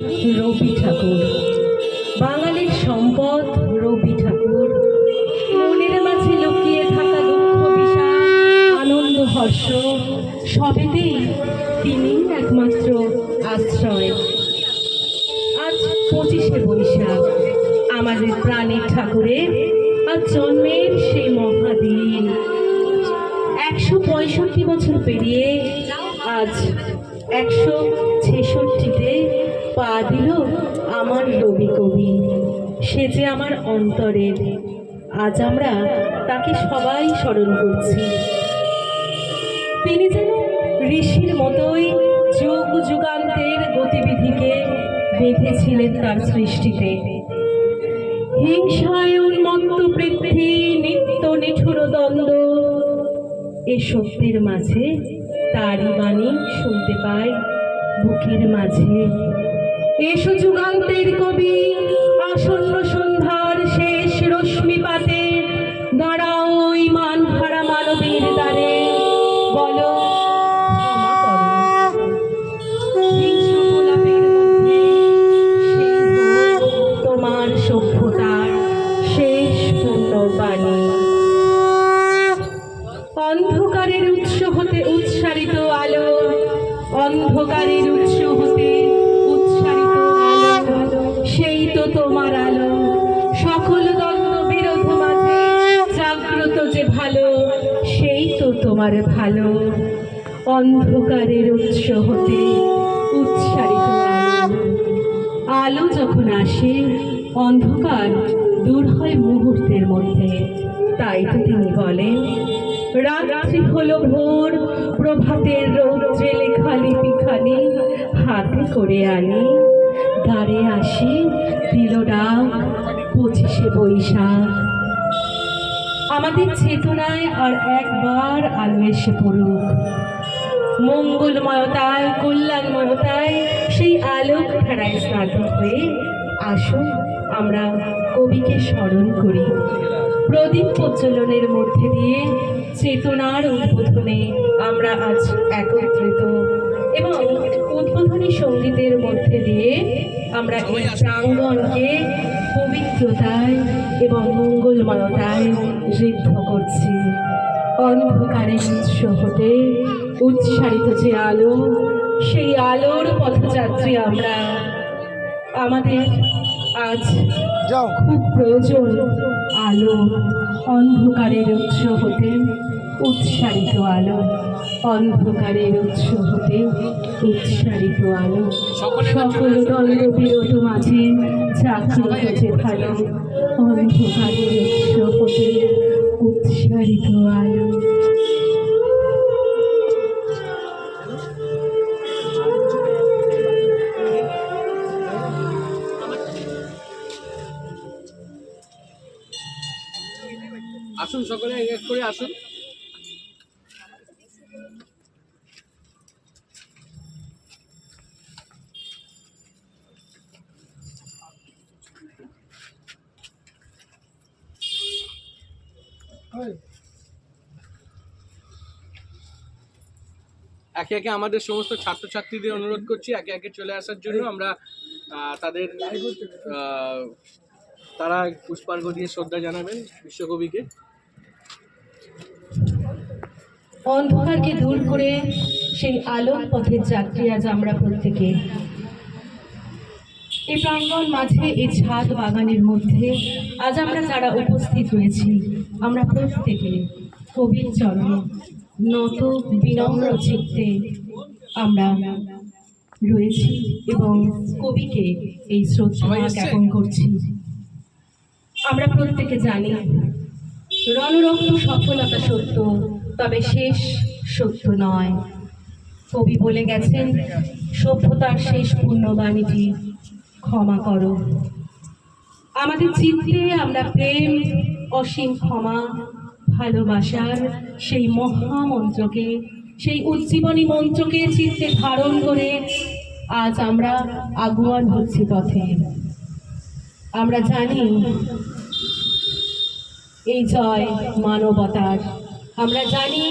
রবি ঠাকুর, বাঙালির সম্পদ রবি ঠাকুর। মনের মাঝে লুকিয়ে থাকা দুঃখ, বিষাদ, আনন্দ, হর্ষ সবেতেই তিনি একমাত্র আশ্রয়। আজ 25শে বৈশাখ, আমাদের প্রাণের ঠাকুরের আজ জন্মের সেই মহাদিন। 165 বছর পেরিয়ে আজ 166তে পা দিল আমার রবি কবি। সে যে আমার অন্তরের, আজ আমরা তাকে সবাই স্মরণ করছি। তিনি যেন ঋষির মতোই যুগ যুগান্তের গতিবিধিকে বেঁধেছিলেন তার সৃষ্টিতে। হিংসায় উন্মত্ত পৃথ্বী, নিত্য নিঠুর দ্বন্দ্ব, এ সত্যের মাঝে তারই বাণী শুনতে পাই বুকের মাঝে। এসো যুগান্তের কবি, আসন্ন সন্ধ্যার শেষ রশ্মিপাতে দাঁড়াও ওই মানহারা মানবীর দ্বারে, বলো ক্ষমা করো। হিংস্র গোলাপের মধ্যে সেই হোক তোমার সভ্যতার শেষ পূর্ণবাণী। অন্ধকারের উৎস হতে উৎসারিত আলো, অন্ধকারের উৎস হতে উৎসারিত আলো, সেই তো তোমার আলো। সকল দ্বন্দ্ব বিরোধ মাঝে জাগ্রত যে ভালো, সেই তো তোমার ভালো। অন্ধকারের উৎস হতে উৎসারিত আলো, আলো যখন আসে অন্ধকার দূর হয় মুহূর্তের মধ্যে। তাই তো তিনি বলেন, রাত্রি হলো ভোর, প্রভাতের রৌদ্রে লেখা লিপিখানি হাতে করে আনি, দ্বারে আসি দিল ডাক 25শে বৈশাখ। আমাদের চেতনায় আর একবার আলো এসে পড়ুক, মঙ্গলময়তায় কল্যাণময়তায় সেই আলোক ধারায় স্নাত হয়ে আসুন আমরা কবিকে স্মরণ করি। প্রদীপ প্রজ্বলনের মধ্যে দিয়ে চেতনার উদ্বোধনে আমরা আজ একত্রিত, এবং উদ্বোধনী সঙ্গীতের মধ্যে দিয়ে আমরা এই প্রাঙ্গণকে পবিত্রতায় এবং মঙ্গলময়তায় ঋদ্ধ করছি। অন্ধকারের উৎস হতে উৎসারিত যে আলো, সেই আলোর পথযাত্রী আমরা। আমাদের আজ খুব প্রয়োজন আলো, অন্ধকারের উৎস হতে উৎসারিত আলো, অন্ধকারের উৎস হতে উৎসারিত আলো। সকল দ্বন্দ্ব বিরোধ মাঝে জাগ্রত যে ভালো, অন্ধকারের উৎস হতে উৎসারিত আলো। আসুন সকলে এক করে আসুন। একে একে আমাদের সমস্ত ছাত্রছাত্রীদের অনুরোধ করছি একে একে চলে আসার জন্য। আমরা তাদের তারা পুষ্পার্ঘ দিয়ে শ্রদ্ধা জানাবেন বিশ্বকবিকে। অন্ধকারকে দূর করে সেই আলোক পথের যাত্রী আজ আমরা প্রত্যেকে। এই প্রাঙ্গণ মাঝে, এই ছাদ বাগানের মধ্যে আজ আমরা যারা উপস্থিত রয়েছি, আমরা প্রত্যেকে কবির চরণে নত বিনম্র চিত্তে আমরা রয়েছি এবং কবিকে এই শ্রদ্ধা জ্ঞাপন করছি। আমরা প্রত্যেকে জানি রণরক্ত সফলতা সত্য, তবে শেষ সত্য নয়। কবি বলে গেছেন, সভ্যতার শেষ পূর্ণবাণীটি ক্ষমা করো। আমাদের চিত্তে আমরা প্রেম, অসীম ক্ষমা, ভালোবাসার সেই মহামন্ত্রকে, সেই উজ্জীবনী মন্ত্রকে চিত্তে ধারণ করে আজ আমরা আগুয়ান হচ্ছি পথে। আমরা জানি এই জয় মানবতার, আমরা জানি